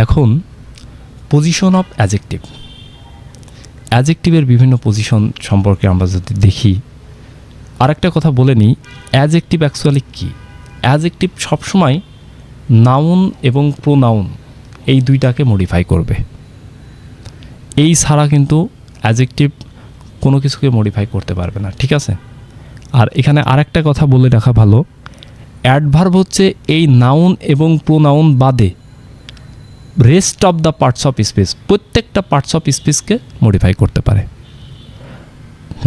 এখন position of adjective, অ্যাজেক্টিভের বিভিন্ন position সম্পর্কে আমরা যদি দেখি, আরেকটা কথা বলে নিই, অ্যাজেক্টিভ অ্যাকচুয়ালি কী। অ্যাজেক্টিভ সবসময় নাউন এবং প্রোনাউন এই দুইটাকে মডিফাই করবে। এই ছাড়া কিন্তু অ্যাজেক্টিভ কোনো কিছুকে মডিফাই করতে পারবে না, ঠিক আছে। আর এখানে আরেকটা কথা বলে রাখা ভালো, অ্যাডভার্ব হচ্ছে এই নাউন এবং প্রোনাউন বাদে rest of the parts of speech, প্রত্যেকটা পার্টস অফ স্পিচকে মডিফাই করতে পারে।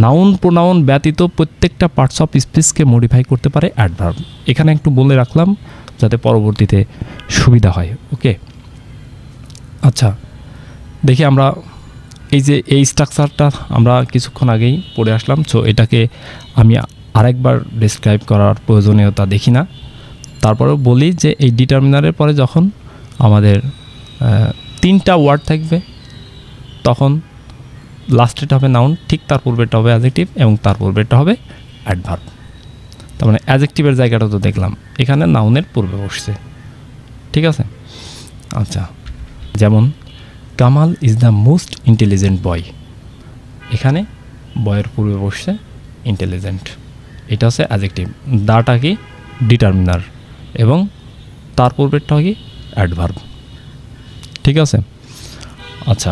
নাউন প্রোনাউন ব্যতীত প্রত্যেকটা পার্টস অফ স্পিচকে মডিফাই করতে পারে অ্যাডভার্ব। এখানে একটু বলে রাখলাম যাতে পরবর্তীতে সুবিধা হয়। ওকে, আচ্ছা দেখি আমরা এই যে এই স্ট্রাকচারটা আমরা কিছুক্ষণ আগেই পড়ে আসলাম, সো এটাকে আমি আরেকবার ডিসক্রাইব করার প্রয়োজনীয়তা দেখি না। তারপরেও বলি যে এই ডিটারমিনারের পরে যখন আমাদের তিনটা ওয়ার্ড থাকবে তখন লাস্টেরটা হবে নাউন, ঠিক তার পূর্বেরটা হবে অ্যাডজেক্টিভ এবং তার পূর্বেরটা হবে অ্যাডভার্ব। তার মানে অ্যাডজেক্টিভের জায়গাটা তো দেখলাম, এখানে নাউনের পূর্বে বসছে, ঠিক আছে। আচ্ছা, যেমন Kamal is the most intelligent বয়, এখানে বয়ের পূর্বে বসছে ইন্টেলিজেন্ট, এটা হচ্ছে অ্যাডজেক্টিভ। দাটা কি ডিটারমিনার এবং তার পূর্বেরটা কি অ্যাডভার্ব, ঠিক আছে। আচ্ছা,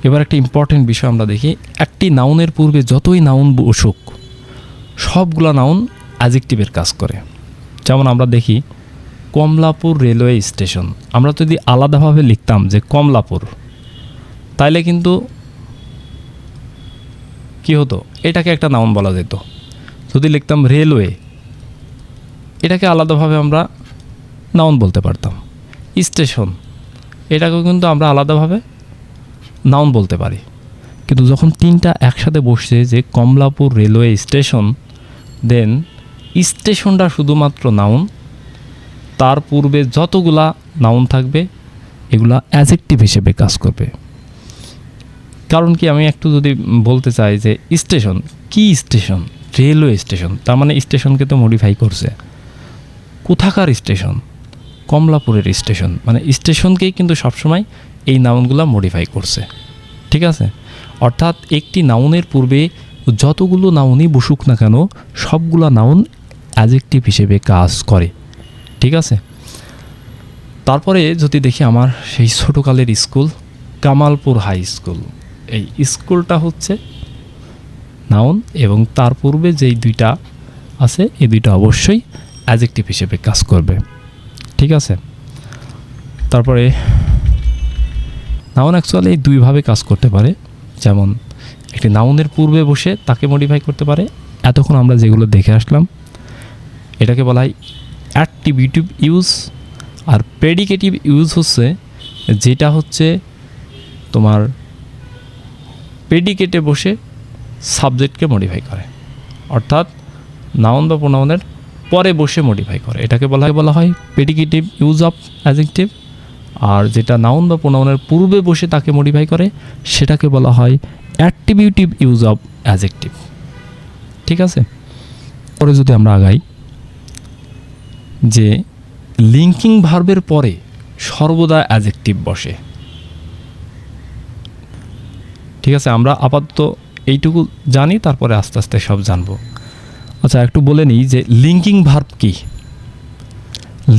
এবার একটা ইম্পর্টেন্ট বিষয় আমরা দেখি, একটি নাউনের পূর্বে যতই নাউন বসুক সবগুলা নাউন অ্যাডজেক্টিভের কাজ করে। যেমন আমরা দেখি কমলাপুর রেলওয়ে স্টেশন, আমরা যদি আলাদাভাবে লিখতাম যে কমলাপুর, তাইলে কিন্তু কি হতো, এটাকে একটা নাউন বলা যেত। যদি লিখতাম রেলওয়ে, এটাকে আলাদাভাবে আমরা নাউন বলতে পারতাম। স্টেশন, এটাকেও কিন্তু আমরা আলাদাভাবে নাউন বলতে পারি। কিন্তু যখন তিনটা একসাথে বসছে যে কমলাপুর রেলওয়ে স্টেশন, দেন স্টেশনটা শুধুমাত্র নাউন, তার পূর্বে যতগুলা নাউন থাকবে এগুলা অ্যাডজেক্টিভ হিসেবে কাজ করবে। কারণ কি, আমি একটু যদি বলতে চাই যে স্টেশন কি, স্টেশন রেলওয়ে স্টেশন, তার মানে স্টেশনকে তো মডিফাই করছে। কোথাকার স্টেশন, কমলাপুরের স্টেশন, মানে স্টেশনকেই কিন্তু সবসময় এই নাউনগুলা মডিফাই করছে, ঠিক আছে। অর্থাৎ একটি নাউনের পূর্বে যতগুলো নাউনই বসুক না কেন সবগুলা নাউন অ্যাডজেক্টিভ হিসেবে কাজ করে, ঠিক আছে। তারপরে যদি দেখি আমার সেই ছোটোকালের স্কুল কামালপুর হাই স্কুল, এই স্কুলটা হচ্ছে নাউন এবং তার পূর্বে যেই দুইটা আছে এই দুইটা অবশ্যই অ্যাডজেক্টিভ হিসেবে কাজ করবে, ঠিক আছে। তারপরে নাউন অ্যাকচুয়ালি দুইভাবে কাজ করতে পারে, যেমন একটি নাউনের পূর্বে বসে তাকে মডিফাই করতে পারে। এতক্ষণ আমরা যেগুলো দেখে আসলাম এটাকে বলা হয় অ্যাট্রিবিউটিভ ইউজ, আর প্রেডিকেটিভ ইউজ হচ্ছে যেটা হচ্ছে তোমার প্রেডিকেটে বসে সাবজেক্টকে মডিফাই করে, অর্থাৎ নাউন বা প্রোনাউনের পরে বসে মডিফাই করে, এটাকে বলা হয় প্রেডিকেটিভ ইউজ অফ অ্যাডজেক্টিভ। আর যেটা নাউন বা প্রোনাউনের পূর্বে বসে তাকে মডিফাই করে সেটাকে বলা হয় অ্যাট্রিবিউটিভ ইউজ অফ অ্যাডজেক্টিভ, ঠিক আছে। পরে যদি আমরা আগাই, যে লিঙ্কিং ভার্বের পরে সর্বদা অ্যাডজেক্টিভ বসে, ঠিক আছে। আমরা আপাতত এইটুকু জানি, তারপরে আস্তে আস্তে সব জানবো। আচ্ছা, একটু বলে নিই যে লিঙ্কিং ভার্ব কি।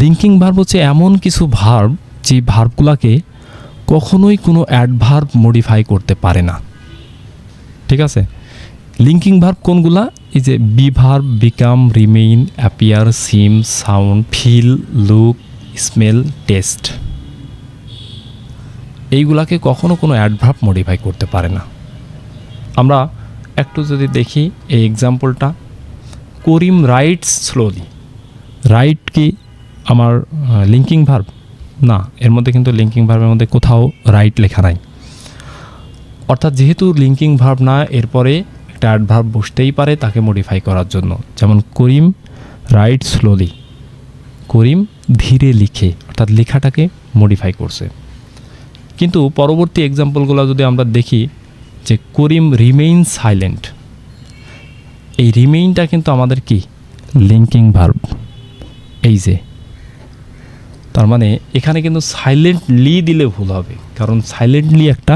লিঙ্কিং ভার্ব হচ্ছে এমন কিছু ভার্ব যে ভার্বগুলোকে কখনোই কোনো অ্যাডভার্ব মডিফাই করতে পারে না, ঠিক আছে। লিঙ্কিং ভার্ব কোনগুলা, এই যে be verb, become, remain, appear, seem, sound, feel, look, smell, taste, এইগুলাকে কখনো কোনো অ্যাডভার্ব মডিফাই করতে পারে না। আমরা একটু যদি দেখি এই এক্সাম্পলটা, করিম রাইটস স্লোলি, রাইট কি আমার লিঙ্কিং ভার্ব না, এর মধ্যে কিন্তু লিঙ্কিং ভার্বের মধ্যে কোথাও রাইট লেখা নাই। অর্থাৎ যেহেতু লিঙ্কিং ভার্ব না, এরপরে একটা অ্যাডভার্ব বসতেই পারে তাকে মডিফাই করার জন্য। যেমন করিম রাইট স্লোলি, করিম ধীরে লিখে, অর্থাৎ লেখাটাকে মডিফাই করছে। কিন্তু পরবর্তী এক্সাম্পলগুলো যদি আমরা দেখি, যে করিম রিমেইন সাইলেন্ট, এই রিমেইনটা কিন্তু আমাদের কি লিঙ্কিং ভার্ব। এই যে তার মানে এখানে কিন্তু সাইলেন্টলি দিলে ভুল হবে, কারণ সাইলেন্টলি একটা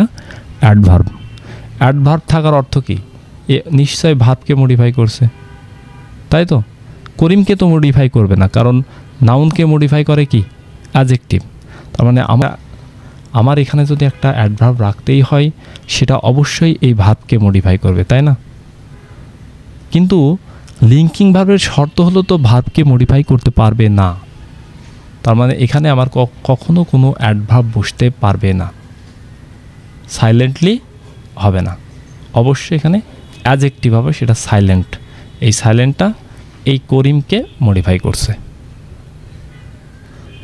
অ্যাডভার্ব। অ্যাডভার্ব থাকার অর্থ কি? এ নিশ্চয় ভার্বকে মডিফাই করছে, তাই তো? করিমকে তো মডিফাই করবে না, কারণ নাউনকে মডিফাই করে কি? অ্যাডজেক্টিভ। তার মানে আমার এখানে যদি একটা অ্যাডভার্ব রাখতেই হয়, সেটা অবশ্যই এই ভার্বকে মডিফাই করবে, তাই না? কিন্তু লিঙ্কিং ভার্বের শর্ত হলো তো ভার্বকে মডিফাই করতে পারবে না। তার মানে এখানে আমার কখনো কোনো অ্যাডভার্ব বসতে পারবে না, সাইলেন্টলি হবে না, অবশ্যই এখানে অ্যাডজেক্টিভ হবে, সেটা সাইলেন্ট। এই সাইলেন্টটা এই করিমকে মডিফাই করছে।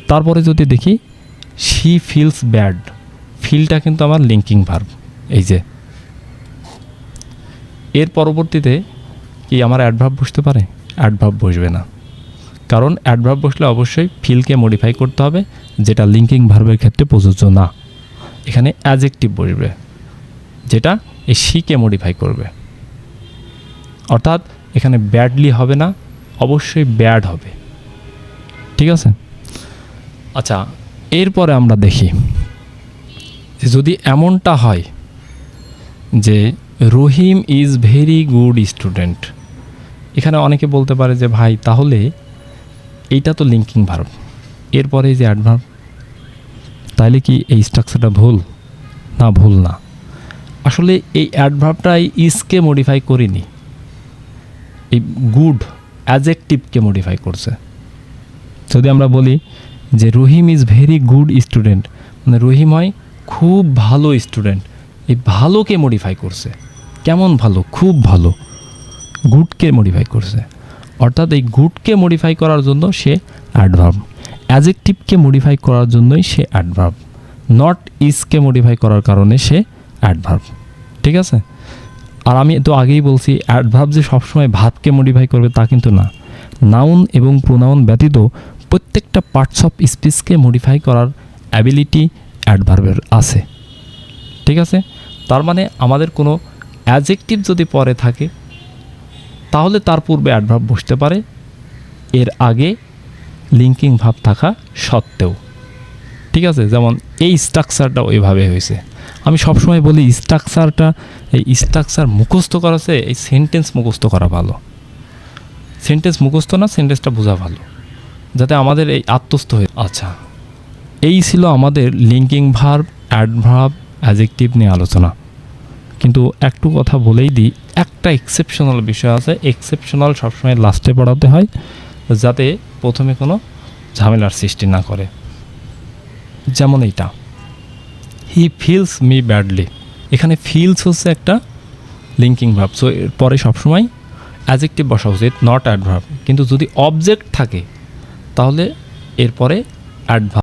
তারপরে যদি দেখি শি ফিলস ব্যাড, ফিলটা কিন্তু আমার লিঙ্কিং ভার্ব। এই যে এর পরবর্তীতে কি আমার অ্যাডভার্ব বসতে পারে? অ্যাডভার্ব বসবে না, কারণ অ্যাডভার্ব বসলে অবশ্যই ফিলকে মডিফাই করতে হবে, যেটা লিঙ্কিং ভার্বের ক্ষেত্রে প্রযোজ্য না। এখানে অ্যাডজেক্টিভ বসবে, যেটা এই শিকে মডিফাই করবে। অর্থাৎ এখানে ব্যাডলি হবে না, অবশ্যই ব্যাড হবে। ঠিক আছে? আচ্ছা, এরপরে আমরা দেখি যদি এমনটা হয় যে রহিম ইজ ভেরি গুড স্টুডেন্ট। এখানে অনেকে বলতে পারে যে ভাই তাহলে এইটা তো লিঙ্কিং ভার্ব, এরপরে যে অ্যাডভার্ব, তাইলে কি এই স্ট্রাকচারটা ভুল? না, ভুল না। আসলে এই অ্যাডভার্বটাই ইজকে মডিফাই করিনি, এই গুড অ্যাডজেক্টিভকে মডিফাই করছে। যদি আমরা বলি যে রহিম ইজ ভেরি গুড স্টুডেন্ট, মানে রহিম হয় খুব ভালো স্টুডেন্ট, এই ভালোকে মডিফাই করছে। কেমন ভালো? খুব ভালো। গুডকে মডিফাই করছে, অর্থাৎ এই গুডকে মডিফাই করার জন্য সে অ্যাডভার্ব, অ্যাডজেক্টিভকে মডিফাই করার জন্যই সে অ্যাডভার্ব, নট ইজকে মডিফাই করার কারণে সে অ্যাডভার্ব। ঠিক আছে? আর আমি তো আগেই বলছি অ্যাডভার্ব যে সবসময় ভার্বকে মডিফাই করবে তা কিন্তু না। নাউন এবং প্রোনাউন ব্যতীত প্রত্যেকটা পার্টস অফ স্পিচকে মডিফাই করার অ্যাবিলিটি অ্যাডভার্বের আছে। ঠিক আছে? তার মানে আমাদের কোনো অ্যাডজেক্টিভ যদি পরে থাকে তাহলে তার পূর্বে অ্যাডভার্ব বসতে পারে, এর আগে লিঙ্কিং ভার্ব থাকা সত্ত্বেও। ঠিক আছে? যেমন এই স্ট্রাকচারটা ওইভাবে হয়েছে। আমি সবসময় বলি এই স্ট্রাকচার মুখস্থ করা আছে, এই সেন্টেন্স মুখস্থ করা ভালো। সেন্টেন্স মুখস্থ না, সেন্টেন্সটা বোঝা ভালো, যাতে আমাদের এই আত্মস্থ হয়ে। আচ্ছা, এই ছিল আমাদের লিঙ্কিং ভার্ব, অ্যাডভার্ব, অ্যাডজেক্টিভ নিয়ে আলোচনা। কিন্তু একটু কথা বলেই দিই, একটা এক্সেপশনাল বিষয় আছে। এক্সেপশনাল সবসময় লাস্টে পড়াতে হয়, যাতে প্রথমে কোনো ঝামেলার সৃষ্টি না করে। যেমন এইটা, হি ফিলস মি ব্যাডলি। এখানে ফিলস হচ্ছে একটা লিঙ্কিং ভার্ব, সো এর পরে সবসময় অ্যাডজেক্টিভ বসা উচিত, নট অ্যাডভার্ব। কিন্তু যদি অবজেক্ট থাকে তাহলে এরপরে অ্যাডভার্ব